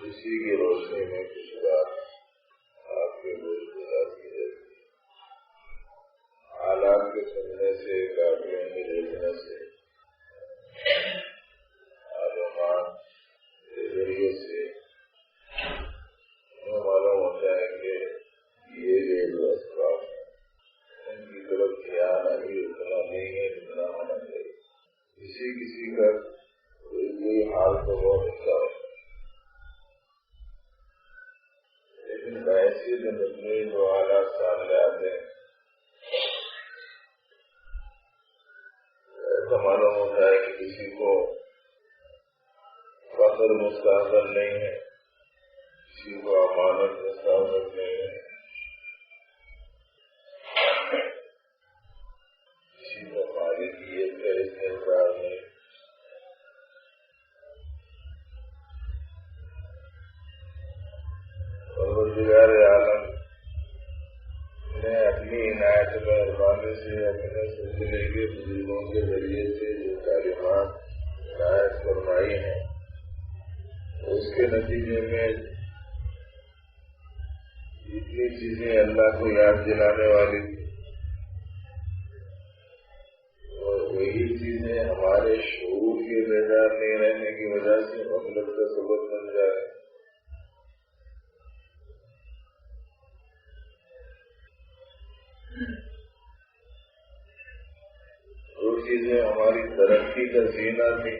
اسی کی روشنی میں کچھ بات آپ کے گوش گزار کی ہے. حالات کے سننے سے، کافیوں کے دیکھنے سے، معلومات کے ذریعے سے ہمیں معلوم ہوتا ہے کہ یہ جو اسباب ہیں ان کی طرف دھیان ابھی اتنا نہیں ہے جتنا ہونا چاہیے. کسی کا کوئی حال تو بہت اچھا ہے، لیکن ایسی مجموعی جو حالات سامنے آتے ہیں ایسا معلوم ہوتا ہے کہ کسی کو فخر مستحضر نہیں ہے، کسی کو امانت مستحضر نہیں ہے، کسی کو مالکیت کا استحصال نہیں. پروردگار عالم نے اپنی عنایت مہربانی سے اپنے سلسلے کے بزرگوں کے ذریعے سے جو تعلیمات عنایت فرمائی ہیں اس کے نتیجے میں جتنی چیزیں اللہ کو یاد دلانے والی تھی وہی چیزیں ہمارے شعور کے بیدار نہیں رہنے کی وجہ سے غفلت کا سبب بن جا رہے ہیں. جو چیزیں ہماری ترقی کا زینہ تھی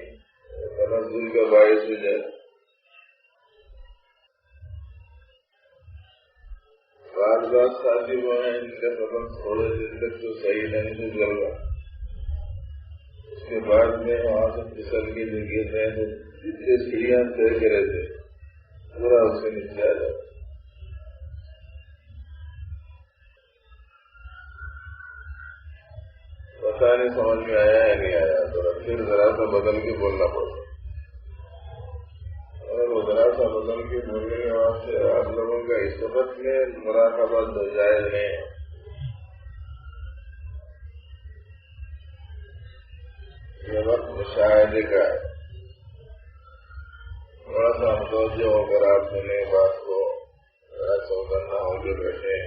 تنزل کا باعث ہو جائے. بعض ساتھی وہ ہیں ان کا سبب تھوڑے دن تک تو صحیح نہیں سے چل رہا، اس کے بعد میں وہاں سے پھسل کے جو گر رہے تھے جتنے سیڑھیاں طے کرے تھے پورا اس سے نیچے آ جاتا. پتا نہیں سمجھ میں آیا ہے نہیں آیا تو پھر ذرا سا بدل کے بولنا پڑتا. اور وہ ذرا سا بدل کے بولنے کے بعد سے آپ لوگوں کا اس وقت میں مراقبہ تو جائز نہیں ہے. یہ وقت مشاہدے کا ہے. تھوڑا سا متوجہ ہو کر آپ سنے بات کو ذرا چوکنا ہو کے بیٹھے.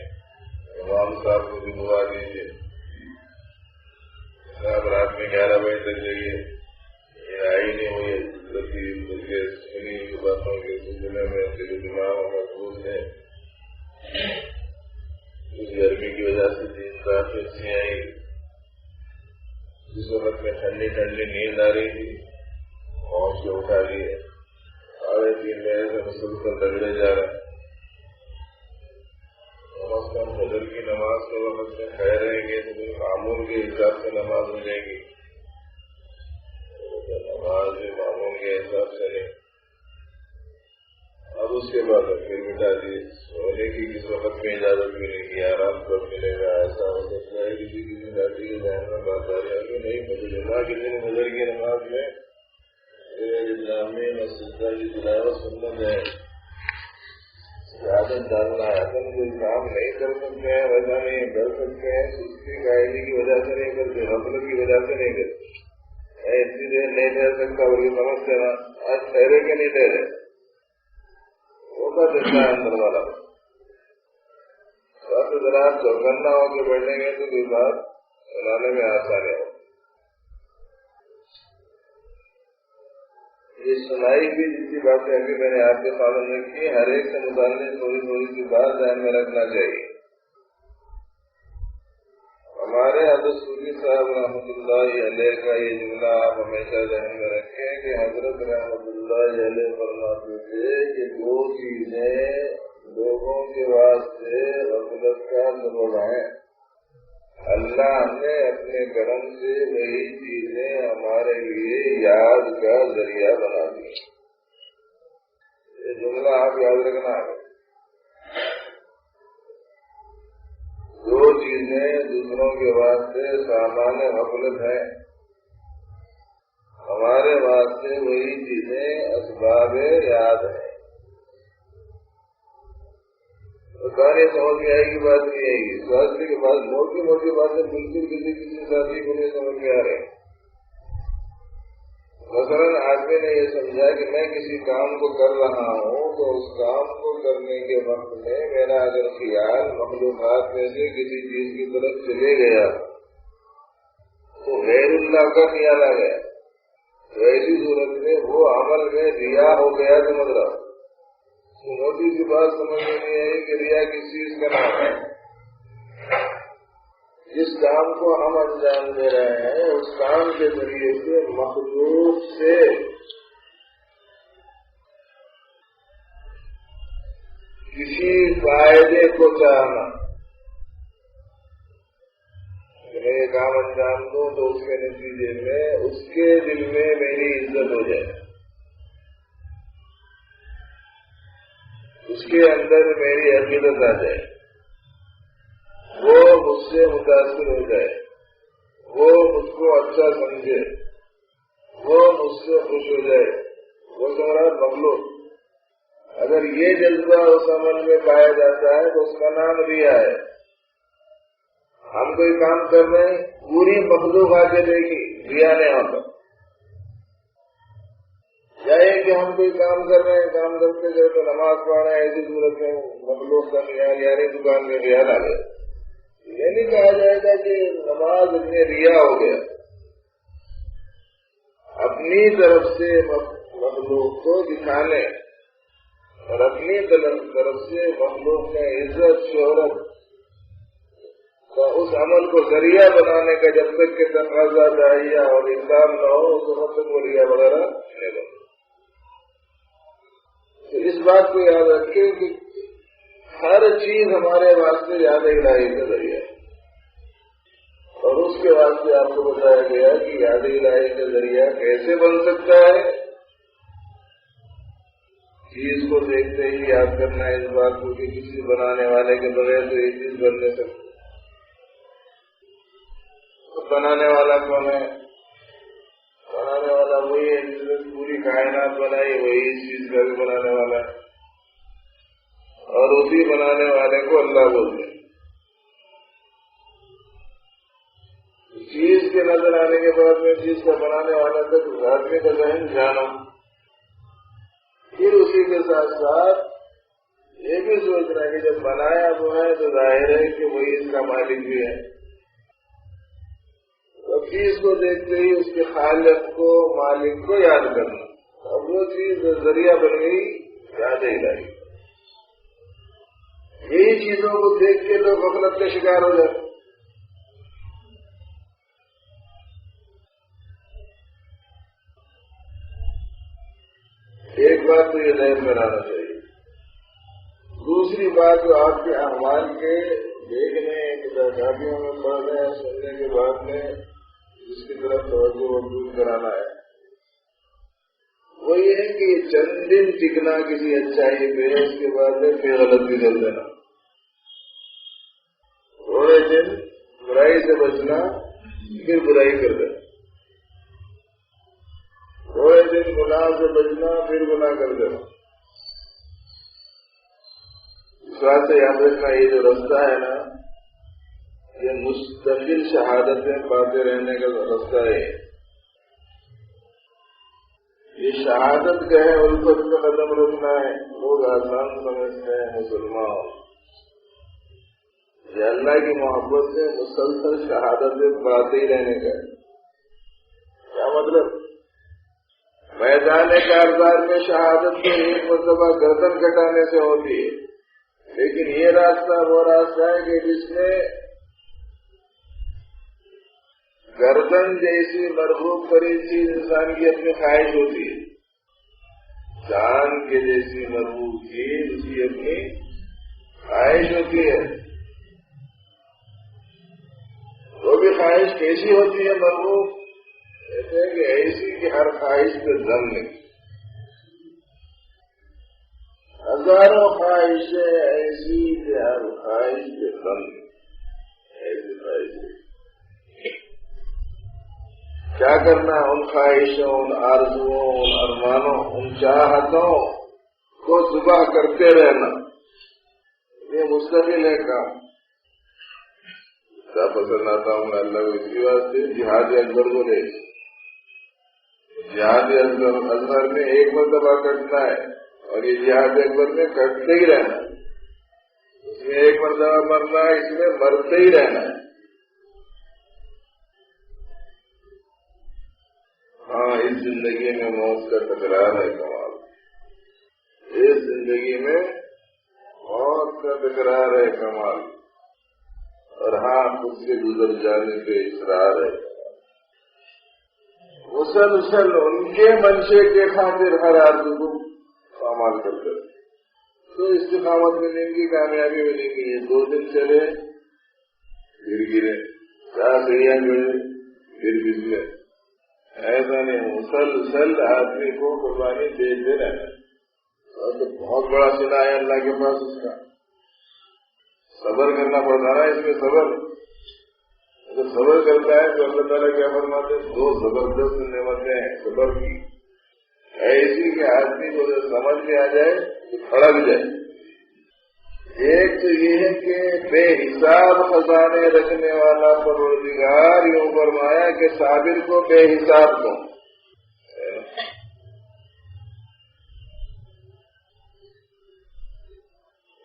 امام صاحب کو بھی دعا دیجیے. آپ رات میں 11 بجے تک جائیے، یہ آئی نہیں ہوئی بلکہ سنی ہوئی باتوں کے سلسلے میں دل دماغ محفوظ ہے. اس گرمی کی وجہ سے دن رات ایسی آئی جس وقت میں ٹھنڈی ٹھنڈی نیند آ رہی تھی پہنچ کے اٹھا لیے. 3:30 بجے سے مسلسل لگڑے جا رہے ہیں. فجر کی نماز کے وقت میں کھڑے رہیں گے تو معمول کے حساب سے نماز ہو جائے گی. نماز بھی معمول کے حساب سے نہیں. اب اس کے بعد پھر مٹا دی. سونے کی کس وقت میں اجازت ملے گی، آرام کب ملے گا. ایسا ہو سکتا ہے کسی ساتھی کے ذہن میں بات آ رہی ہے نہیں مجھے جمعہ کے دن فجر کی نماز میں اسلامی مسجدہ کی تلاوت سنت ہے، عادت ڈالنا ہے. اصل کوئی کام نہیں کر سکتے ہیں ویسا نہیں کر سکتے ہیں، سستی قائدی کی وجہ سے نہیں کرتے، غفلت کی وجہ سے نہیں کرتے. اتنی دیر نہیں ٹھہر سکتا بلکہ سمجھتے نا آج ٹھہرے کہ نہیں ٹھہرے وہ کا دیکھنا ہے اندر والا. بس ذرا چوکنا ہو کے بیٹھیں گے تو کوئی بات سنانے میں آسانی ہو. یہ سنائی بھی جتنی باتیں ابھی میں نے آپ کے سامنے رکھی ہر ایک سے متعلق تھوڑی تھوڑی سی بات ذہن میں رکھنا چاہیے. ہمارے حضرت صوفی صاحب رحمۃ اللہ علیہ کا یہ جملہ آپ ہمیشہ ذہن میں رکھیں کہ حضرت رحمۃ اللہ علیہ فرماتے تھے کہ 2 چیزیں لوگوں کے واسطے غفلت کا سبب ہیں. اللہ نے اپنے کرم سے وہی چیزیں ہمارے لیے یاد کا ذریعہ بنا دی. یہ جملہ آپ یاد رکھنا ہے. چیزیں دوسروں کے واسطے سامان غفلت ہیں، ہمارے واسطے وہی چیزیں اسباب یاد ہیں۔ کہانی سمجھ میں آئے گی بات نہیں آئے گی، سوچنے کے بعد موٹی موٹی باتیں بالکل کسی ساتھی کو نہیں سمجھ میں آ رہے۔ مثلاً آدمی نے یہ سمجھا کہ میں کسی کام کو کر رہا ہوں تو اس کام کو کرنے کے وقت میں میرا اگر خیال مخلوقات میں سے کسی چیز کی طرف چلے گیا تو غیر اللہ کا خیال آ گیا، تو ایسی صورت میں وہ عمل میں ریا ہو گیا۔ تو مطلب موٹی سی بات سمجھ میں نہیں آئی کہ ریا کس چیز کا نام ہے۔ جس کام کو ہم انجام دے رہے ہیں اس کام کے ذریعے سے مخلوق سے کسی فائدے کو چاہنا، میں یہ کام انجام دوں تو اس کے نتیجے میں اس کے دل میں میری عزت ہو جائے، اس کے اندر میری عقیدت آ جائے، وہ مجھ سے متاثر ہو جائے، وہ مجھ کو اچھا سمجھے، وہ مجھ سے خوش ہو جائے، وہ تمہارا مخلوق۔ اگر یہ جذبہ اس عمل میں پایا جاتا ہے تو اس کا نام ریا ہے۔ ہم کوئی کام کر رہے ہیں، پوری مخلوق آ کے دیکھی، ریا نہیں ہوتا۔ چاہے کہ ہم کوئی کام کر رہے ہیں، کام کرتے کرتے نماز پڑھ رہے ہیں، ایسی صورت میں مخلوق کا خیال یعنی دکان میں خیال آ گیا، یہ نہیں کہا جائے گا کہ نماز میں ریا ہو گیا۔ اپنی طرف سے مخلوق کو دکھانے اور اپنی طرف سے مخلوق میں عزت شہرت کا اس عمل کو ذریعہ بنانے کا جب تک کہ تقاضا چاہیے اور انکار نہ ہو اس وقت تک وہ ریا وغیرہ نہیں بنتا۔ تو اس بات کو یاد رکھیں کہ ہر چیز ہمارے واسطے یاد الہی کا ذریعہ ہے، اور اس کے واسطے آپ کو بتایا گیا کہ یاد الہی کا ذریعہ کیسے بن سکتا ہے۔ چیز کو دیکھتے ہی یاد کرنا ہے اس بات کو کہ کسی بنانے والے کے بغیر تو یہ چیز بن نہیں سکتی۔ بنانے والا کون ہے؟ بنانے والا وہی ہے جس نے پوری کائنات بنائی، وہی اس چیز کا بھی بنانے والا ہے، اور اسی بنانے والے کو اللہ بولتے ہیں۔ چیز کے نظر آنے کے بعد میں چیز کا بنانے والا تک آدمی کا ذہن جانا، پھر اسی کے ساتھ ساتھ یہ بھی سوچنا کہ جب بنایا وہ ہے تو ظاہر ہے کہ وہی اس کا مالک بھی ہے۔ تو چیز کو دیکھتے ہی اس کے خالق کو مالک کو یاد کرنا، اور وہ چیز ذریعہ بن گئی یاد الہی۔ یہی چیزوں کو دیکھ کے لوگ غفلت کا شکار ہو جاتے۔ ایک بات تو یہ ذہن میں لانا چاہیے۔ دوسری بات جو آپ کے اعمال کے دیکھنے کتابیوں میں پڑھنے سننے کے بعد میں جس کی طرف توجہ مبذول کرانا ہے وہ یہ ہے کہ چند دن ٹکنا کسی اچھائی پہ، اس کے بعد میں پھر غلطی کر دینا، تھوڑے دن برائی سے بچنا پھر برائی کر دینا، تھوڑے دن گناہ سے بچنا پھر گناہ کر دینا۔ اس بات سے یاد رکھنا یہ جو رستہ ہے نا، یہ مستقل شہادتیں پاتے رہنے کا رستہ ہے۔ یہ شہادت کا ہے، الفت کا قدم رکھنا ہے۔ لوگ آسان سمجھتے ہیں مسلمان، یہ اللہ کی محبت سے مسلسل شہادتیں پاتے ہی رہنے کا ہے۔ کیا مطلب؟ میدان کارزار میں شہادت تو ایک مرتبہ گردن کٹانے سے ہوتی ہے، لیکن یہ راستہ وہ راستہ ہے کہ جس میں گردن جیسی مرغوب ترین چیز انسان کی اپنی خواہش ہوتی ہے، جان کے جیسی مرغوب چیز اس کی اپنی خواہش ہوتی ہے۔ وہ بھی خواہش کیسی ہوتی ہے مرغوب؟ کہتے ہیں کہ ایسی کہ ہر خواہش پہ دم نہیں۔ ہزاروں خواہشیں ایسی کہ ہر خواہش پہ دم نہیں۔ کیا کرنا ہے؟ ان خواہشوں، ان آرزوؤں، ان ارمانوں، ان چاہتوں کو ذبح کرتے رہنا، یہ مستقل ہے کام. کیا پسند آتا ہوں میں اللہ کو اسی واسطے جہاد اکبر کو لے. جہاد اکبر میں ایک مرتبہ کٹنا ہے اور یہ جہاد اکبر میں کٹتے ہی رہنا ہے. اس میں ایک مرتبہ مرنا ہے، اس میں مرتے ہی رہنا ہے. ہاں، اس زندگی میں موت کا تکرار ہے کمال. اس زندگی میں موت کا تکرار ہے کمال. اور ہاں، خود سے گزر جانے پہ اصرار ہے. مسلسل ان کے منشے کے خاطر ہر آدمی کو پامال کرتے تو استقامت ملیں گی، کامیابی ملے گی. یہ 2 دن چلے پھر گرے، 4 سیاں گرے پھر گرے. ایسا نہیں، مسلسل آدمی کو قربانی دیتے رہنا. اور تو بہت بڑا سنا ہے اللہ کے پاس اس کا. صبر کرنا پڑتا نا، اس میں صبر. اگر صبر کرتا ہے تو اللہ تعالیٰ کیا فرماتے ہیں؟ 2 زبردست نعمتیں ہیں صبر کی، ایسی کہ آدمی کو جو سمجھ میں آ جائے تو کھڑا بھی جائے. ایک تو یہ ہے کہ بے حساب خزانے رکھنے والا پروردگار یوں فرمایا کہ صابر کو بے حساب دو.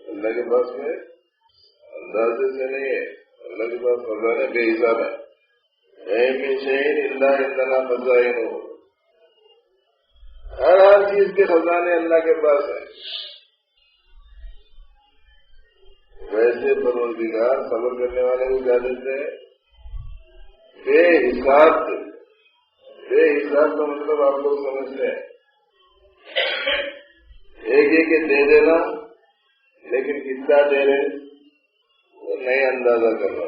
اللہ کے پاس میں اندازے سے نہیں ہے، اللہ کے پاس خزانے بے حساب ہے. من شيء إلا عندنا خزائنه. ہر چیز کے خزانے اللہ کے پاس ہیں. ویسے پروردگار صبر کرنے والے کو کیا دیتے ہیں؟ بے حساب سے. بے حساب کا مطلب آپ لوگ سمجھتے ہیں ایک دے دینا، لیکن کتنا دے رہے وہ نہیں اندازہ کرنا.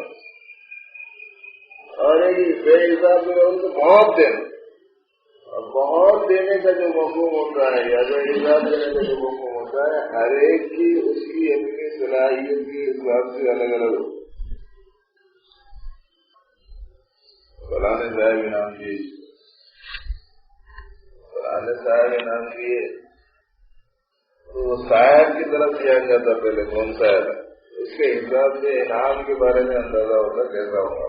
اور بے حساب سے ان کو بہت دینا. اور بہت دینے کا جو مفہوم ہوتا ہے یا جو حساب دینے کا جو مفہوم ہوتا ہے، ہر ایک کی اس کی اپنی صلاحیت کے حساب سے الگ الگ ہو. فلانے صاحب انعام دیے، فلانے صاحب انعام دیے، تو وہ صاحب کی طرف دیا جاتا پہلے کون صاحب ہے، اس کے حساب سے انعام کے بارے میں اندازہ ہوتا کیسا ہوگا.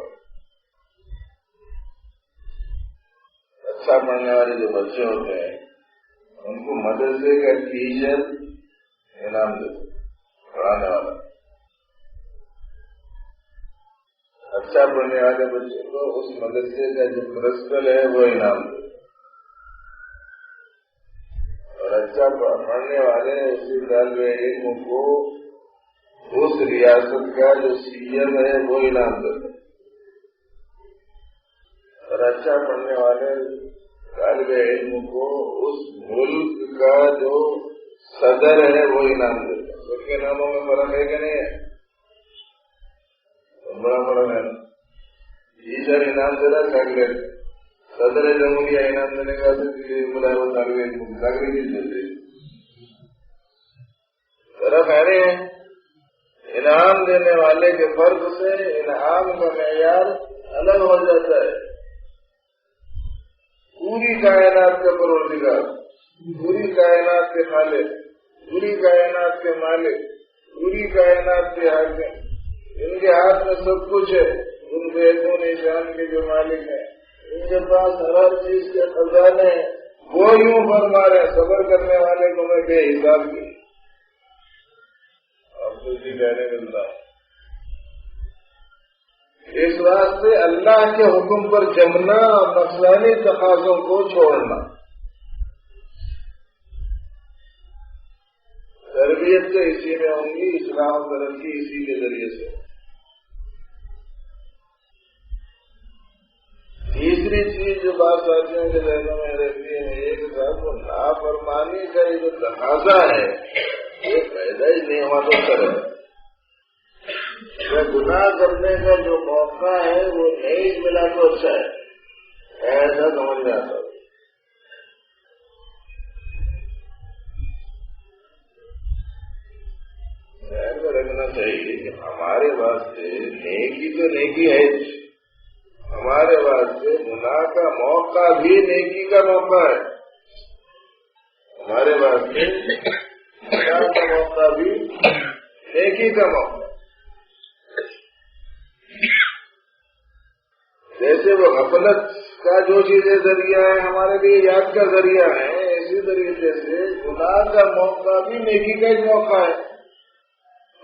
اچھا پڑھنے والے جو بچے ہوتے ہیں ان کو مدرسے کا ٹیچر انعام دیتے، پڑھانے والا. اچھا پڑھنے والے بچے کو اس مدرسے کا جو پرنسپل ہے وہ انعام دیتے. اور اچھا پڑھنے والے اسی طالب علم کو اس ریاست کا جو سیم ہے وہ انعام دیتے. اور اچھا پڑھنے والے طالب علم کو اس ملک کا جو صدر ہے وہ انعام دیتا. ان کے ناموں میں فرق ہے کہ نہیں ہے؟ بڑا فرق ہے. ٹیچر انعام دے رہا چاکلیٹ، صدر جمہوریہ انعام دینے کا طالب علم چاکلیٹ دیتے. فرق ہے نہیں. انعام دینے والے کے فرق سے انعام کا معیار الگ ہو جاتا ہے. پوری کائنات کا پروردگار، پوری کائنات کے خالق، پوری کائنات کے مالک، پوری کائنات کے حاکم، ان کے ہاتھ میں سب کچھ ہے. ان بیتوں نشان کے جو مالک ہیں ان کے پاس ہر چیز کے خزانے ہیں. وہ یوں فرما رہے صبر کرنے والے کو میں بے حساب کی. آپ کو اسی کہنے ملتا ہے. اس واسطے اللہ کے حکم پر جمنا اور نفسانی تقاضوں کو چھوڑنا. تربیت تو اسی میں ہوں گی، اصلاح و ترقی اسی کے ذریعے سے. تیسری چیز جو بات ساتھیوں کے ذہنوں میں رہتی ہے ایک صاحب وہ نافرمانی کا یہ جو تقاضا ہے یہ پیدا ہی نہیں ہوا تو کرے. گناہ کرنے کا جو موقع ہے وہ نہیں ملا تو اچھا ہے، ایسا سمجھ میں آتا. رکھنا چاہیے کہ ہمارے واسطے نیکی تو نیکی ہے، ہمارے واسطے گناہ کا موقع بھی نیکی کا موقع ہے، ہمارے واسطے گناہ کا موقع بھی نیکی کا موقع ہے۔ جیسے وہ غفلت کا جو چیزیں ذریعہ ہے ہمارے لیے یاد کا ذریعہ ہے، اسی طریقے سے گناہ کا موقع بھی نیکی کا ایک موقع ہے۔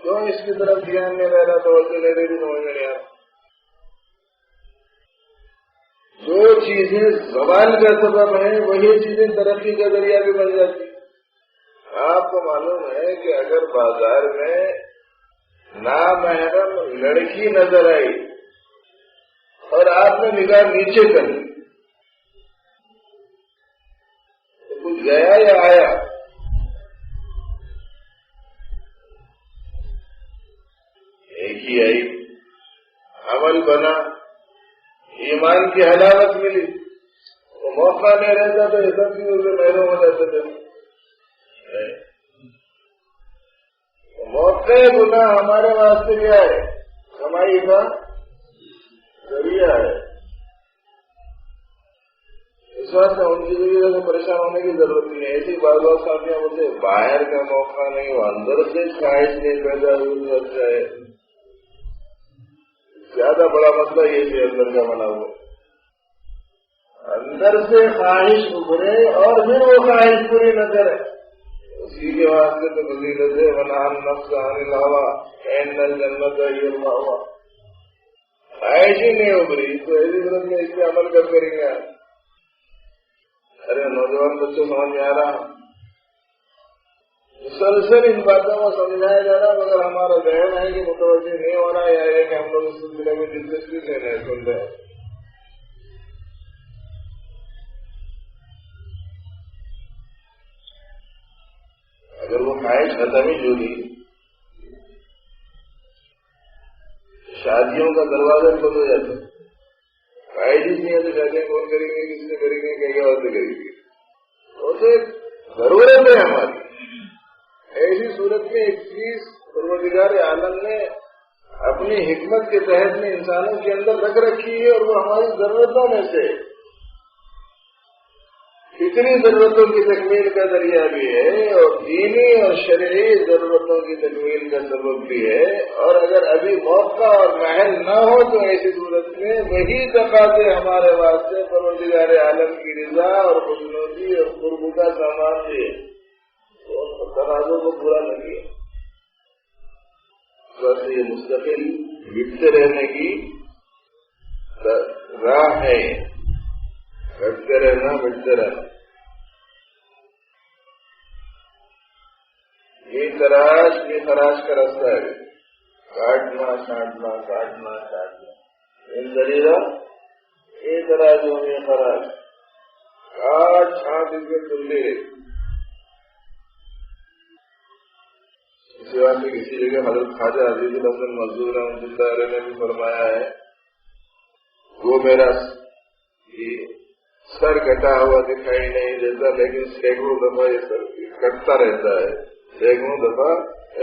کیوں اس کی طرف دھیان نہیں رہ رہا تو لے رہی سمجھ میں نہیں آ رہا۔ جو چیزیں زوال کا سبب ہیں وہی چیزیں ترقی کا ذریعہ بھی بن جاتی ہیں۔ آپ کو معلوم ہے کہ اگر بازار میں نامحرم لڑکی نظر آئی اور آپ نے نگاہ نیچے کر لی تو کچھ گیا یا آیا؟ ایک ہی آئی، عمل بنا، ایمان کی حلاوت ملی۔ وہ موقع نہیں رہتا تو یہ سب چیزوں سے محروم ہو جاتے تھے۔ موقع گناہ ہمارے واسطے کیا ہے؟ کمائی کا ذریعہ ہے۔ اس واسطے ان چیزوں سے پریشان ہونے کی ضرورت نہیں ہے۔ ایسی بات ساتھیاں بولتے باہر کا موقع نہیں، وہ اندر سے خواہش نہیں پیدا ہوئی اچھا ہے۔ زیادہ بڑا مسئلہ یہ بھی اندر کا بنا ہوا، اندر سے خواہش ابھرے اور پھر وہ خواہش پوری نہ کرے، اسی کے واسطے تو فضیلت ہے ونہا النفس عن الہوی ان الجنۃ ہی المأوی۔ خواہش ہی نہیں ابھری تو ایسی صورت میں اس پہ عمل کر کریں گے؟ ارے نوجوان بچوں سمجھ میں آ رہا، مسلسل ان باتوں کو سمجھایا جا رہا مگر ہمارا ذہن ہے کہ متوجہ نہیں ہو رہا، یا ہے کہ ہم لوگ اس سلسلے میں دلچسپی سے نہیں سن رہے۔ اگر وہ خواہش ختم ہی جو دی، شادیوں کا دروازہ بند ہو جاتا، خواہش ہی نہیں ہے تو شادیاں کون کریں گے، کس سے کریں گے، کیا اور سے کریں گے؟ وہ تو ایک ضرورت ہے ہماری۔ ایسی صورت میں ایک چیز پروردگار عالم نے اپنی حکمت کے تحت میں انسانوں کے اندر رکھ رکھی ہے اور وہ ہماری ضرورتوں میں سے اتنی ضرورتوں کی تکمیل کا ذریعہ بھی ہے اور دینی اور شرعی ضرورتوں کی تکمیل کا سبب بھی ہے۔ اور اگر ابھی موقع اور محل نہ ہو تو ایسی صورت میں وہی تقاضے ہمارے واسطے پروردگار عالم کی رضا اور خوشنودی اور قرب کا سامان بھی ہے، تقاضوں کو پورا نہ کیا۔ بس یہ مستقل گھٹتے رہنے کی راہ ہے، گھٹتے رہنا بٹتے رہنا۔ یہ خراش کا راستہ ہے، کاٹنا چھانٹنا کاٹنا چھانٹنا، ان دلیرا یہ تراجوں میں خراش کاٹ چھانٹ اس کے تلے۔ اسی واسطے کسی جگہ حضرت خواجہ عزیز الحسن مزدور رحمۃ اللہ علیہ نے بھی فرمایا ہے، وہ میرا سر کٹا ہوا دکھائی نہیں دیتا لیکن سینکڑوں دفعہ یہ سر کٹتا رہتا ہے، سینکڑوں دفعہ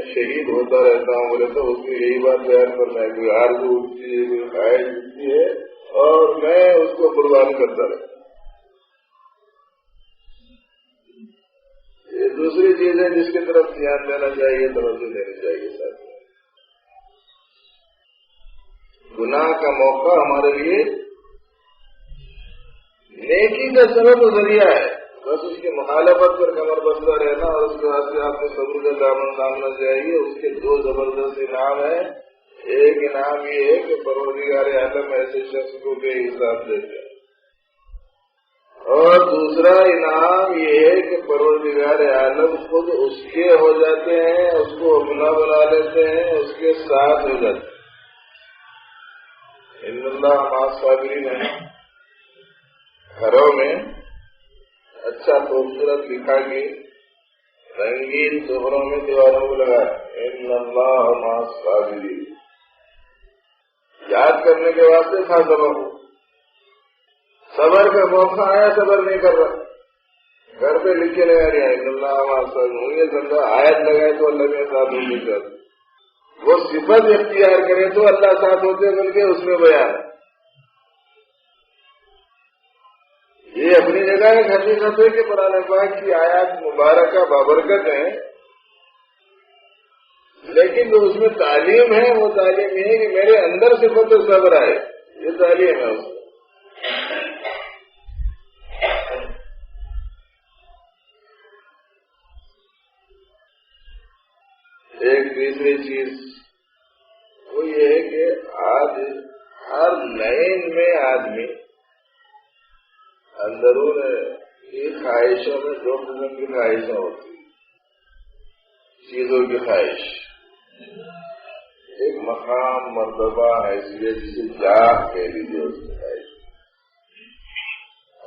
شہید ہوتا رہتا ہوں۔ بولے تو اس کی یہی بات بیان کرنا ہے، کوئی آرزو اٹھتی ہے، کوئی خواہش اٹھتی ہے اور میں اس کو قربان کرتا رہتا۔ یہ دوسری چیز ہے جس کی طرف دھیان دینا چاہیے، توجہ دینی چاہیے۔ ساتھ گناہ کا موقع ہمارے لیے نیکی کا سبب و ذریعہ ہے، بس اس کی مخالفت پر کمر بستہ رہنا اور اس کے واسطے آپ نے صبر کا دامن تھامنا چاہیے۔ اس کے دو زبردست انعام ہیں، ایک انعام یہ ہے کہ پروردگار عالم ایسے شخص کو بے حساب دیتے ہیں، اور دوسرا انعام یہ ہے کہ پروردگار عالم خود اس کے ہو جاتے ہیں، اس کو اپنا بنا لیتے ہیں، اس کے ساتھ ہو جاتے ہیں۔ ان اللہ مع الصابرین ہے، گھروں میں اچھا خوبصورت لکھا کے رنگین زہروں میں دیواروں کو لگا، ان اللہ مع الصابرین، یاد کرنے کے واسطے تھا سبب ہو۔ صبر کا موقع آیا، صبر نہیں کر رہا، گھر پہ لکھ کے لگا رہا ہے ان اللہ مع الصابرین، یہ بندہ آیت لگائے تو اللہ کے ساتھ نہیں کرتا، وہ صفت اختیار کرے تو اللہ ساتھ ہوتے بلکہ اس میں بیان. یہ اپنی جگہ ایک حقیقت ہے کہ قرآن پاک کی آیات مبارکہ بابرکت ہیں، لیکن جو اس میں تعلیم ہے وہ تعلیم یہ ہے کہ میرے اندر صفت صبر آئے، یہ تعلیم ہے اس میں. ایک تیسری چیز وہ یہ ہے کہ آج ہر لائن میں آدمی اندرون کی خواہشوں میں دو قسم کی خواہشیں ہوتی ہیں. چیزوں کی خواہش، ایک مقام مرتبہ حیثیت جسے جاہ کہہ لیجیے اس کی خواہش،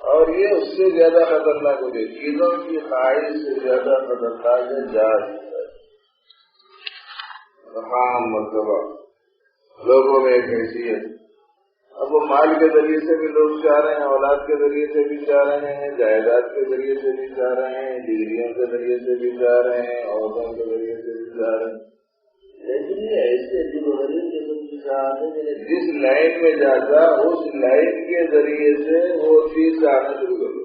اور یہ اس سے زیادہ خطرناک ہوتی ہے. چیزوں کی خواہش سے زیادہ خطرناک ہے جاہ. مقام مرتبہ لوگوں میں ایک حیثیت. اب وہ مال کے ذریعے سے بھی لوگ چاہ رہے ہیں، اولاد کے ذریعے سے بھی چاہ رہے ہیں، جائیداد کے ذریعے سے بھی چاہ رہے ہیں، ڈگریوں کے ذریعے سے بھی چاہ رہے ہیں، عورتوں کے ذریعے سے بھی چاہ رہے ہیں. لیکن یہ ایسے جس لائن میں جاتا اس لائن کے ذریعے سے وہ چیز آنا شروع کر دو.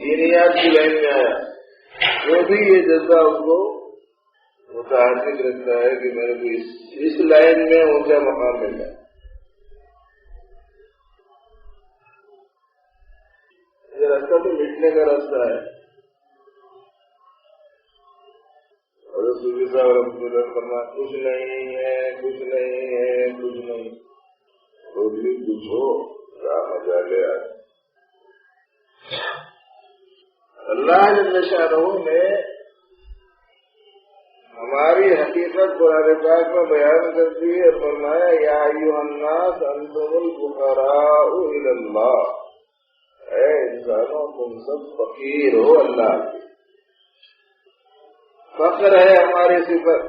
دینیات کی لائن میں آیا جو بھی یہ جذبہ اس کو متحرک رکھتا ہے کہ میرے کو اس لائن میں اونچا مقام ملتا ہے. یہ راستہ تو مٹنے کا راستہ ہے. اور صوفی صاحب رحمۃ اللہ فرمایا کچھ نہیں ہے، کچھ نہیں ہے، کچھ نہیں، تو بھی کچھ ہو کیا مزہ لے آئے. اللہ جل شانہ نے ہماری حقیقت قرآن پاک میں بیان کرتی ہے. فرمایا یا ایھا الناس انتم الفقراء الی اللہ، اے انسانوں تم سب فقیر ہو اللہ کے. فقر ہے ہماری صفت.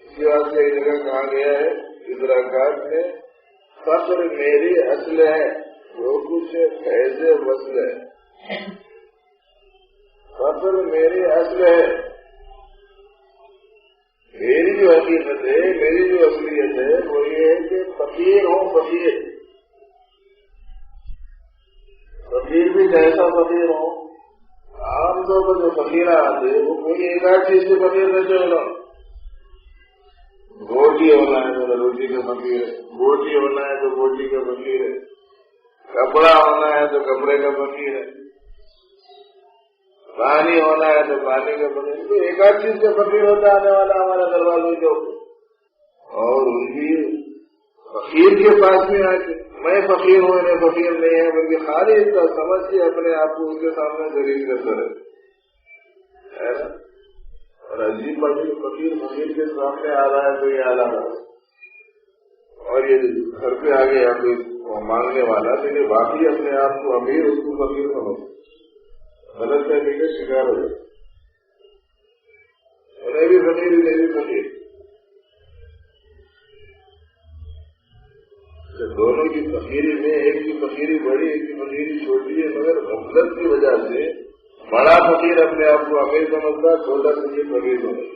اسی واسطے ایک جگہ کہا گیا ہے ادراکات میں فقر میری اصل ہے، جو کچھ فیض وصل ہے. فقر میری اصل ہے، میری جو حقیقت ہے، میری جو اصلیت ہے وہ یہ ہے کہ فقیر ہوں. فقیر فقیر بھی کیسا فقیر ہو؟ عام طور پر جو فقیر آتے وہ کوئی ایک آدھ چیز سے فقیر نہ چلنا. روٹی ہونا ہے تو روٹی کا فقیر ہے، بوٹی ہونا ہے تو بوٹی کا فقیر ہے، کپڑا ہونا ہے تو کپڑے کا فقیر ہے، پانی ہونا ہے تو پانی کا فقیر. تو ایک آدھ چیز سے فقیر ہوتا آنے والا ہمارا دروازے جو اور ان کی فقیر کے پاس میں آ کے میں فقیر ہوں انہیں فقیر نہیں ہے، بلکہ خالی اس کا سمجھ کے اپنے آپ کو ان کے سامنے ذلیل کرتا رہے. اور عجیب بات ہے فقیر فقیر کے سامنے آ رہا ہے تو یہ آلہ ہے، اور یہ گھر پہ آگے یا کوئی مانگنے والا تو یہ باقی اپنے آپ کو امیر اس کو فقیر سمجھ غلط فہمی کا شکار ہو جائے. انہیں بھی فقیر انہیں بھی فقیر. دونوں کی فقیری میں ایک کی فقیری بڑی ایک کی فقیری چھوٹی ہے، مگر غفلت کی وجہ سے بڑا فقیر اپنے آپ کو امیر سمجھتا، چھوٹا فقیر فقیر سمجھتا.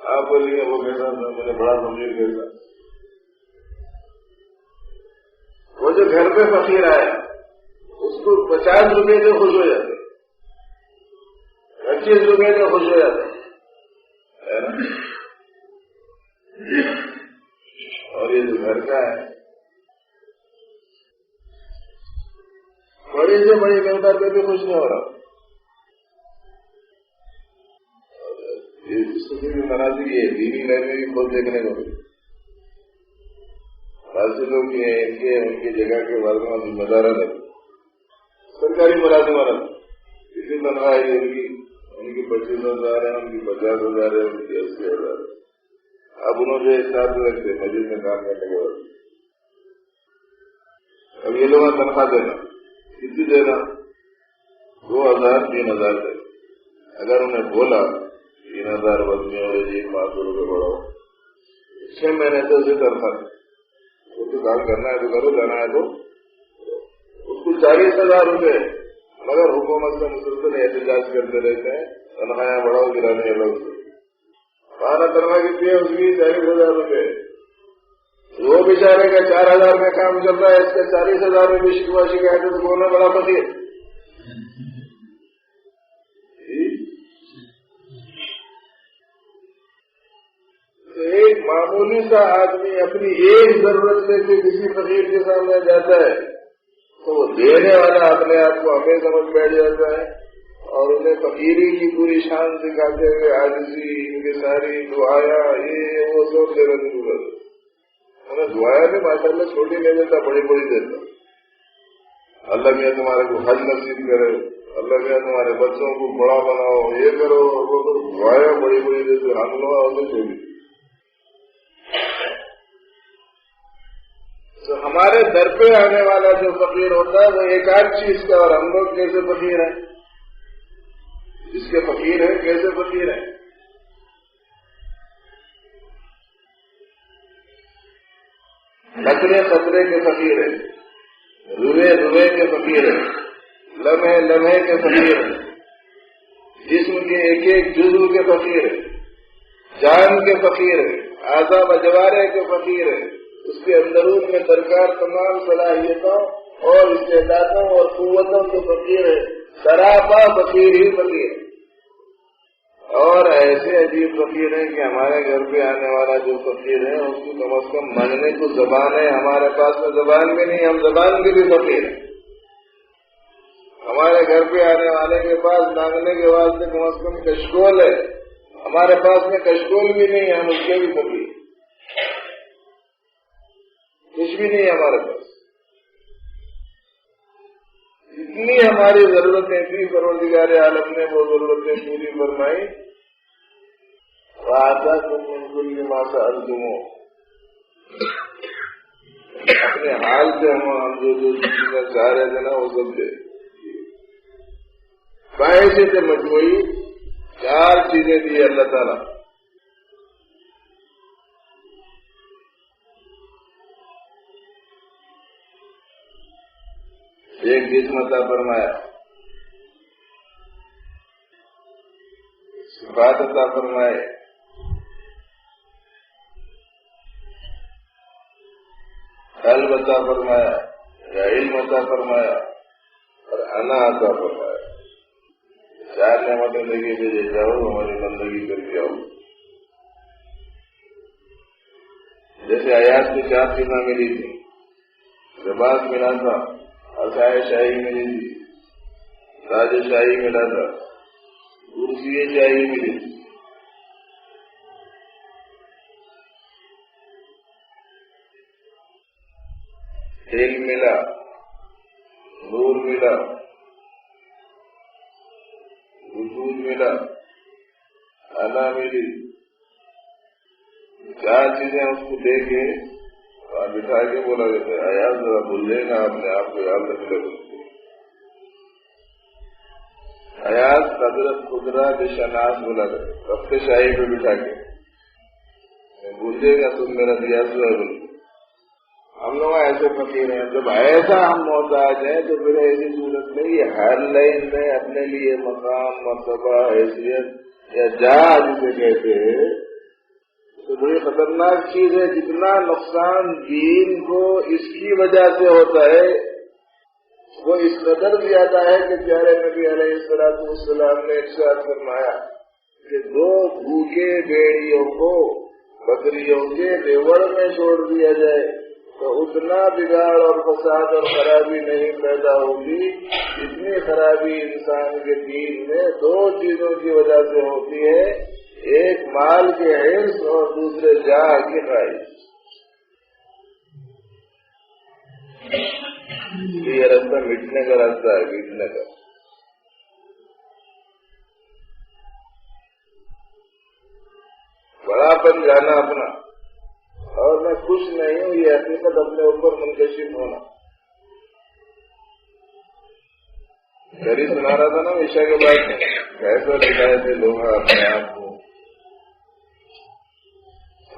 آپ بولیے وہ کہتا تھا میں نے بڑا فقیر کہتا. وہ جو گھر پہ فقیر آیا اس کو 50 روپے سے خوش ہو جاتے، 25 روپے سے خوش ہو جاتے. اور یہ جو گھر کا ہے بڑی سے بڑی مقدار پہ بھی خوش نہیں ہو رہا. اس کی بھی مناظر یہ دینی لائن میں بھی خود دیکھنے کو ملے. بہت سے لوگ یہ ہیں ان کی جگہ کے بارے میں ذمہ دار ہے، سرکاری ملازمت کسی تنخواہ ہے ان کی 25,000 ہے، ان کی 50,000 ہے، ان کی 80,000 ہے. اب انہوں نے ساتھ رکھتے مسجد میں کام کرنے کے بعد اب یہ لوگ تنخواہ دینا کتنی دینا 2,000 3,000 دے. اگر انہیں بولا 3,000 بس میں ہو جی 500 روپے بڑھاؤ، 6 مہینے سے اسے تنخواہ وہ تو کام کرنا ہے تو کرو، جانا ہے تو اس کو 40,000 روپے مگر حکومت سے مسلسل احتجاج کرتے رہتے ہیں، تنخواہیں بڑھاؤ گرانے لوگ خانہ تنخواہ کتنی ہے اس کی 40,000 روپے، وہ بیچارے کا 4,000 میں کام چل رہا ہے، اس کا 40,000 میں بھی شکوا شکایت تو کون بڑا فقیر۔ تو ایک معمولی سا آدمی اپنی ایک ضرورت لے کے کسی فقیر کے سامنے جاتا ہے تو وہ دینے والا اپنے آپ کو ہمیں سمجھ بیٹھ جاتا ہے اور انہیں فقیری کی پوری شان دکھاتے ہوئے عاجزی، ان کی ساری دعایا یہ وہ سب دے رہے ضرورت انہیں دعایا بھی ماشاء اللہ چھوٹی نہیں دیتا، بڑی بڑی دیتا۔ اللہ میاں تمہارے کو حج نصیب کرے، اللہ میاں تمہارے بچوں کو بڑا بناؤ، یہ کرو وہ کرو، دعایا بڑی بڑی دیتے، ہم لوگ اور چھوٹی۔ تو ہمارے در پہ آنے والا جو فقیر ہوتا ہے وہ ایک آدھ چیز کا، اور ہم لوگ کیسے فقیر ہیں، جس کے فقیر ہیں کیسے فقیر ہیں۔ خطرے خطرے کے فقیر ہیں، روئے روئے کے فقیر ہیں، لمحے لمحے کے فقیر ہیں، جسم کے ایک ایک جزو کے فقیر ہیں، جان کے فقیر ہیں، اعضاء و جوارح کے فقیر ہیں، اس کے اندرون میں درکار تمام صلاحیتوں اور استعدادوں اور قوتوں کے فقیر ہے، سراپا فقیر ہی فقیر ہے۔ اور ایسے عجیب فقیر ہیں کہ ہمارے گھر پہ آنے والا جو فقیر ہے اس کو کم از کم مانگنے کو زبان ہے، ہمارے پاس میں زبان بھی نہیں، ہم زبان کے بھی فقیر ہیں۔ ہمارے گھر پہ آنے والے کے پاس مانگنے کے واسطے کم از کم کشکول ہے، ہمارے پاس میں کشکول بھی نہیں، ہم اس کے بھی فقیر، کچھ بھی نہیں ہمارے پاس۔ اتنی ہماری ضرورتیں تھی، پروردگار عالم نے وہ ضرورتیں پوری فرمائی۔ وَآتَاكُم مِّن كُلِّ مَا سَأَلْتُمُوهُ، اپنے حال سے ہم جو چیزیں چاہ رہے تھے نا وہ سب دے۔ پیسے سے مجموعی 4 چیزیں دی اللہ تعالیٰ۔ ایک جسم عطا فرمایا، صفات عطا فرمائے، قلب عطا فرمایا، علم عطا فرمایا اور انا عطا فرمایا۔ 4 نعمتیں لگی بھیجے جاؤ، ہماری بندگی کر کے آؤ۔ جیسے آیات کی 4 چیزیں ملی تھی، لباس ملا تھا، عصائے شاہی ملی تھی، تاج شاہی ملا تھا، کرسی شاہی ملی تھی۔ علم ملا، نور ملا، وجود ملا، انا ملی۔ 4 چیزیں اس کو دے کے بٹھا کے بولا جاتا ہے آیا ذرا بھول جائے گا، اپنے آپ کو یاد رکھ لے۔ حیات قدرت قدرت شناس بولا جاتا ہے، رفت شاہی پہ بٹھا کے بھول جائے گا تم میرا دیا سوا بول۔ ہم لوگ ایسے فقیر ہیں، جب ایسا ہم محتاج ہیں تو پھر ایسی صورت میں یہ ہر لائن میں اپنے لیے مقام، مرتبہ، حیثیت یا جا جسے کہتے ہیں تو بڑی خطرناک چیز ہے۔ جتنا نقصان دین کو اس کی وجہ سے ہوتا ہے وہ اس قدر زیادہ ہے کہ پیارے نبی علیہ السلام نے ارشاد فرمایا کہ 2 بھوکے بھیڑیوں کو بکریوں کے ریوڑ میں چھوڑ دیا جائے تو اتنا بگاڑ اور فساد اور خرابی نہیں پیدا ہوگی جتنی خرابی انسان کے دین میں 2 چیزوں کی وجہ سے ہوتی ہے، ایک مال کے حرص اور دوسرے جاہ کی خواہش۔ یہ راستہ مٹنے کا راستہ ہے، مٹنے کا۔ بڑا پن جانا اپنا، اور میں خوش نہیں ہوں یہ حقیقت اپنے اوپر منکشف ہونا۔ گھر سنا رہا تھا نا عشاء کے بعد کیسے لگائے تھے لوگ اپنے آپ کو،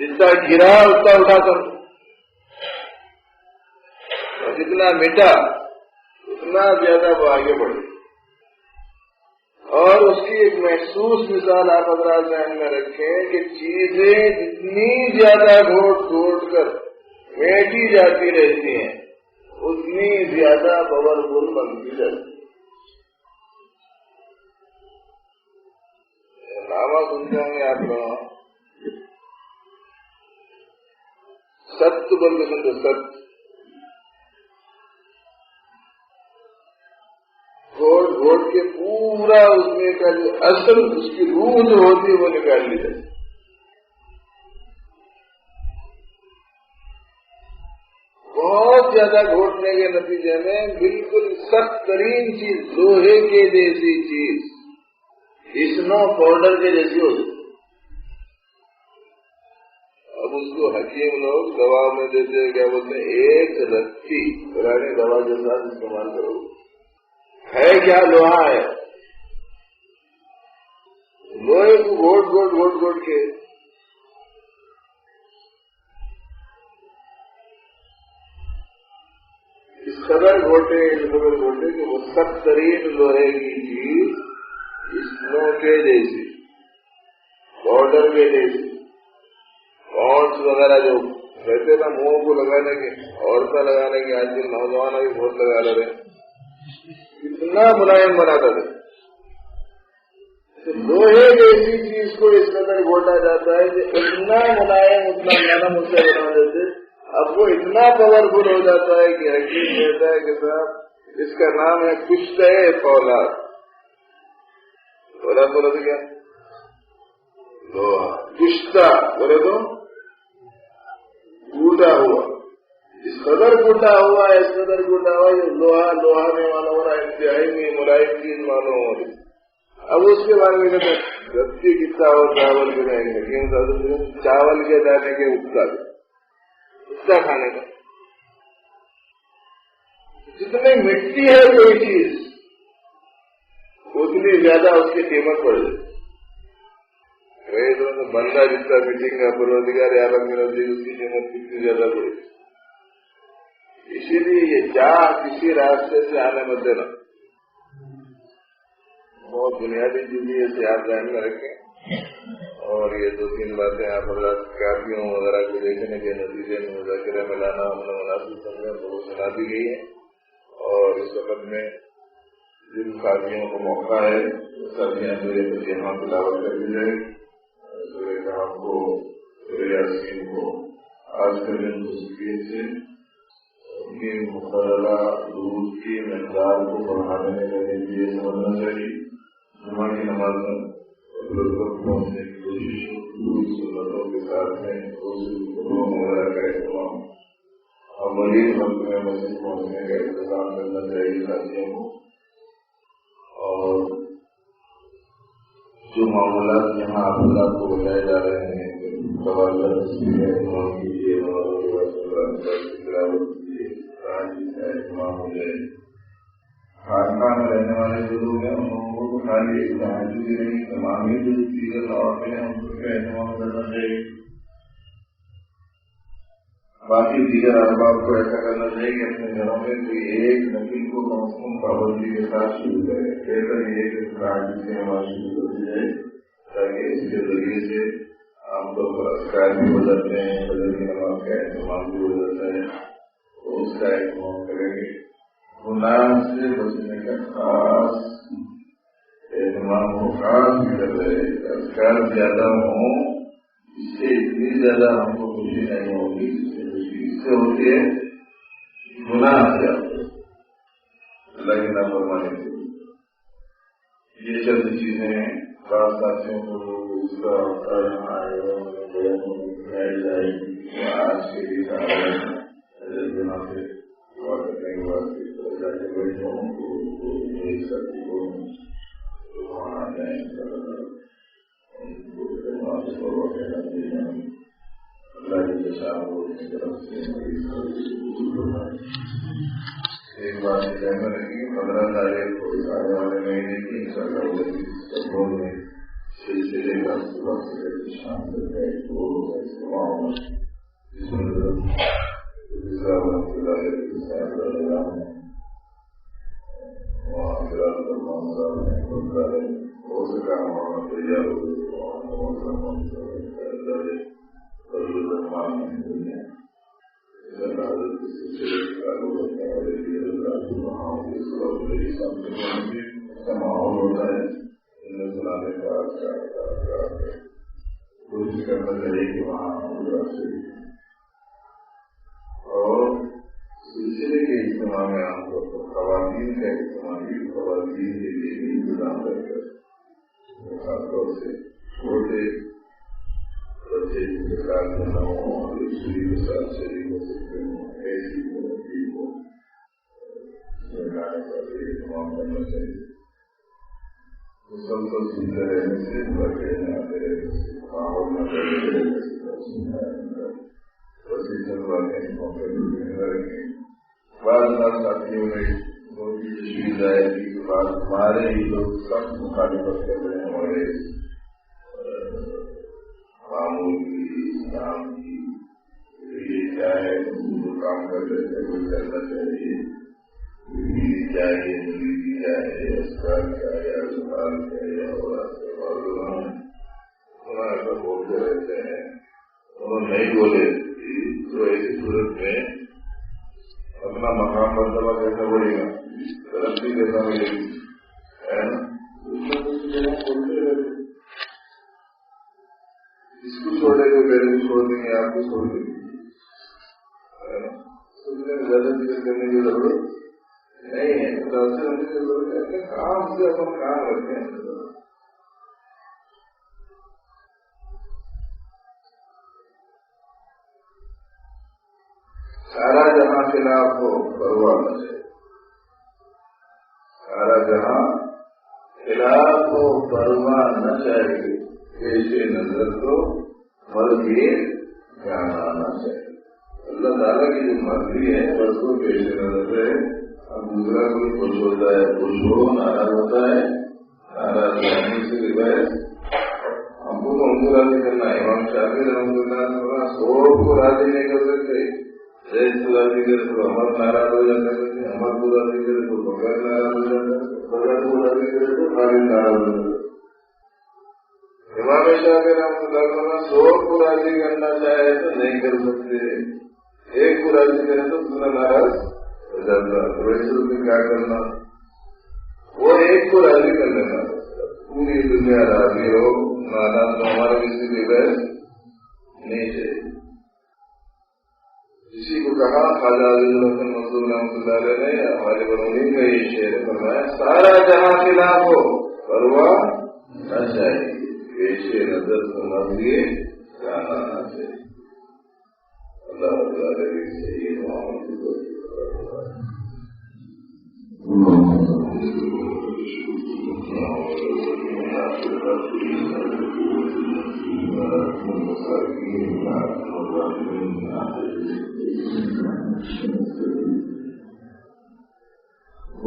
جتنا گرا اتنا اٹھا کر، اور جتنا مٹا اتنا زیادہ وہ آگے بڑھے۔ اور اس کی ایک محسوس مثال آپ حضرات ذہن میں رکھیں کہ چیزیں جتنی زیادہ گھوٹ گھوٹ کر میٹھی جاتی رہتی ہیں اتنی زیادہ پاورفل بنتی جاتی ہے۔ نامہ سنتے ہوں گے آپ لوگ، ست بول کے سنتے، ست گھوٹ گھوٹ کے پورا اس میں کا جو اصل اس کی روح جو ہوتی ہے وہ نکال لی جاتی۔ بہت زیادہ گھوٹنے کے نتیجے میں بالکل سخت ترین چیز، لوہے کے جیسی چیز، اسنو پاؤڈر کے جیسی ہوتی۔ اب اس کو حکیم لوگ دوا میں دیتے ہیں، کیا بولتے ہیں، ایک رتی پرانی دوا کے ساتھ استعمال کرو۔ ہے کیا؟ لوہا ہے، لوہے کو گھوٹ گھوٹ گھوٹ گھوٹ کے اس قدر گھوٹے کہ وہ سخت ترین لوہے کی چیز اسنو کے جیسی، پاؤڈر کے جیسی، پونڈس وغیرہ جو رہتے نا منہ کو لگانے کے، عورتیں لگانے کے، آج کل نوجوان بھی بہت لگا رہے ہیں، اتنا ملائم بناتا تھا۔ لوہے جیسی چیز کو اس قدر گھوٹا جاتا ہے کہ اتنا ملائم اتنا نرم اسے بنا دیتے، اب وہ اتنا پاورفل ہو جاتا ہے کہ حکیم کہتا ہے کہ صاحب اس کا نام ہے کشتہ فولاد۔ فولاد بولے تو کیا؟ لوہا۔ کشتہ بولے تو ٹوٹا ہوا، اس قدر ٹوٹا ہوا ہے، اس قدر ٹوٹا ہوا یہ لوہا لوہا میں معلوم ہو رہا ہے، انتہائی میں ملائم چیز معلوم ہو رہی۔ اب اس کے بارے میں کہتے ہیں رتی کتنا ہو چاول کے رہیں گے، چاول کے دانے کے اگتا کھانے کا، جتنی مٹی ہے کوئی چیز اتنی زیادہ اس کی قیمت پڑ جائے۔ بندہ جتنا میٹنگ کا پروردگار عالم میں نزدیک اس کی قیمت کتنی زیادہ پڑے گی۔ اسی لیے یہ چاہ کسی راستے سے آنے مت دینا، بہت بنیادی چیزیں اسے آپ ذہن میں رکھیں۔ اور یہ دو تین باتیں آپ حضرات کافیوں وغیرہ کو دیکھنے کے نتیجے میں مذاکرہ میں لانا ہم نے مناسب سمجھا تو وہ سنا دی گئی ہے۔ اور اس وقت میں جن کافیوں کو موقع ہے سبزیاں میرے یہاں تلاوت کر دی جائے، سورہ کہف کو، سورہ یاسین کو آج کے دن تسکین سے ان کی مقررہ درود کی مقدار کو بڑھانے کے لیے سمجھنا چاہیے۔ جمعہ کی نماز میں پہنچنے کی کوشش، سنتوں کے ساتھ میں وغیرہ کا اہتمام، عملی وقت میں مسجد پہنچنے کا انتظام کرنا چاہیے ساتھیوں کو۔ اور جو معاملات یہاں آپ کو بتائے جا رہے ہیں اہتمام کیجیے، اہتمام ہو جائے۔ خانقاہ میں رہنے والے جو لوگ ہیں ان لوگوں کو خالی تہجد ہی نہیں، تمام ہی جو دیگر نوافل ہیں ان کا اہتمام کرنا چاہیے۔ باقی دیگر احباب کو ایسا کرنا چاہیے کہ اپنے گھروں میں کوئی ایک نفل کو کم از کم پابندی کے ساتھ شروع کرے۔ بہتر یہ کہ تہجد سے نماز شروع کر دی جائے تاکہ اس کے ذریعے سے عام طور پر اذکار بھی ہو جاتے ہیں، فجر کی نماز کا اہتمام بھی ہو جاتا ہے، تو اس کا اہتمام کریں گے۔ گناہ سے بچنے کا خاص اہتمام ہو، خاص فکر رہے، اذکار زیادہ ہوں، اس سے اتنی زیادہ ہم کو خوشی نہیں ہوگی، اس سے ہوتی ہے گناہ زیادہ، اللہ کی نافرمانی سے۔ یہ چند چیزیں بعض ساتھیوں کو اس کا آئے جائے گی، آج کے لیے جنا سے دعا کرنے کے بعد بیٹھے ہوں تو میری ساتھی کو وہاں جائیں اللہ کی شاہ کی طرف سے ایک بات ذہن میں رکھی، 15 تاریخ کو آنے والے مہینے کی سرکار میں سلسلے کا صبح سے شام تک کا ایک دور کا استعمال جس میں ماحول ہوتا ہے سنانے کا کوشش کرنا چاہیے کہ وہاں اور سلسلے کے اجتماع میں عام طور پر خواتین کا اجتماع بھی خواتین کے لیے بھی انتظام کر خاص طور سے چھوٹے بچے کے ساتھ نہ ہوں اور اسکولی کے ساتھ شریک ہو سکتے ہوں ایسی ترقی کو سرکار کا بھی اہتمام کرنا چاہیے. مسلسل سنتے رہنے سے بڑے آتے رہنے سے ماحول میں رہتے رہنے سے پروفیشنل والے موقع رکھیں. بعض بات ساتھیوں میں بہت ہی تشویش آئے کہ بعض ہمارے ہی لوگ سخت مخالفت کر رہے ہیں ہمارے معمول کی اسلام کی یہ کیا ہے جو کام کر رہے تھے کوئی کرنا چاہیے کیا ہے مریضی کیا ہے اسکار کیا ہے اسپتال کیا ہے اور ایسا بولتے رہتے ہیں. انہوں نے نہیں بولے تو ایسی صورت میں اپنا مقام مرتبہ کیسا بڑھے گا ترقی کیسا ملے گی ہے نا. بولتے رہتے اس کو چھوڑے گا پہلے بھی چھوڑ دیں گے آپ کو چھوڑ دیں گے سننے میں زیادہ ذکر کرنے کی ضرورت نہیں ہے. کام سے اپنا کام رکھتے ہیں. سارا جہاں خلاف ہو پرواہ نہ چاہیے. سارا جہاں خلاف ہو پرواہ نہ چاہیے. پیش نظر تو مرضی جانا آنا چاہیے. اللہ تعالیٰ کی جو مرضی ہے بس کو پیش نظر ہے. اب دوسرا کوئی خوش ہوتا ہے خوش ہو ناراض ہوتا ہے ناراض ہونے سے بغیر ہم کو تو ان کو راضی کرنا ہے. امام شافعی رحمۃ اللہ سب کو راضی نہیں کر سکتے. جیس کو راضی کرے تو ہمر ناراض ہو جاتا ہے. ہمر کو راضی کرے تو بغیر ناراض ہو جاتا ہے. بغیر کو راضی کرے تو خالی ناراض ہو جاتا ہے. امام شافعی رحمۃ اللہ سب کو راضی کرنا چاہے تو نہیں کر سکتے. ایک کو راضی کرے تو دوسرا ناراض ہو جاتا ہے. ویسے تو کیا کرنا وہ ایک کو راضی کر لینا. پوری دنیا راضی ہو ناراض تو ہمارا کسی بھی بحث نہیں چاہیے. کسی کو کہا خواجہ عبدالحسن منصور رحمۃ اللہ علیہ نے ہمارے برونی کا یہ شعر فرمایا سارا جہاں خلاف ہو پرواہ نہ چاہیے. پیش نظر سمجھیے جانا نہ چاہیے. اللہ تعالیٰ صحیح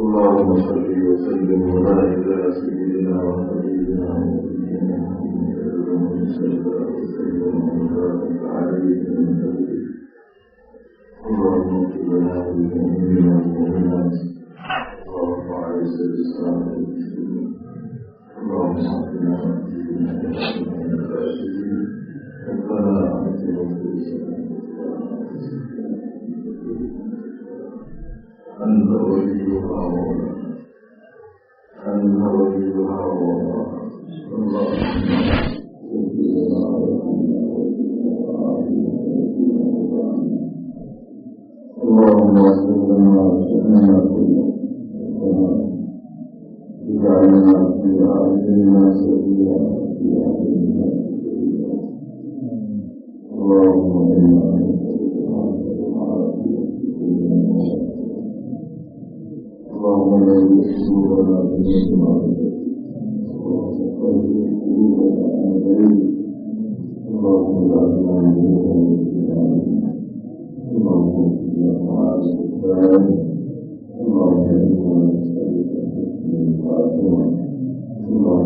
اللهم صل وسلم وبارك على سيدنا وحبيبنا ونبينا محمد صلى الله عليه وسلم. اللهم اغفر لنا وللمؤمنين والمؤمنات اللهم اعز الاسلام والمسلمين. اللهم صلنا ربنا اتنا أنت وليها ومولاها أنت وليها ومولاها. اللهم اغفر لنا شأننا كله واجعلنا في أعيننا سبيلا في أعيننا سبيلا. اللهم إنا اللهم لا يسرنا بنعمة اللهم لا اللهم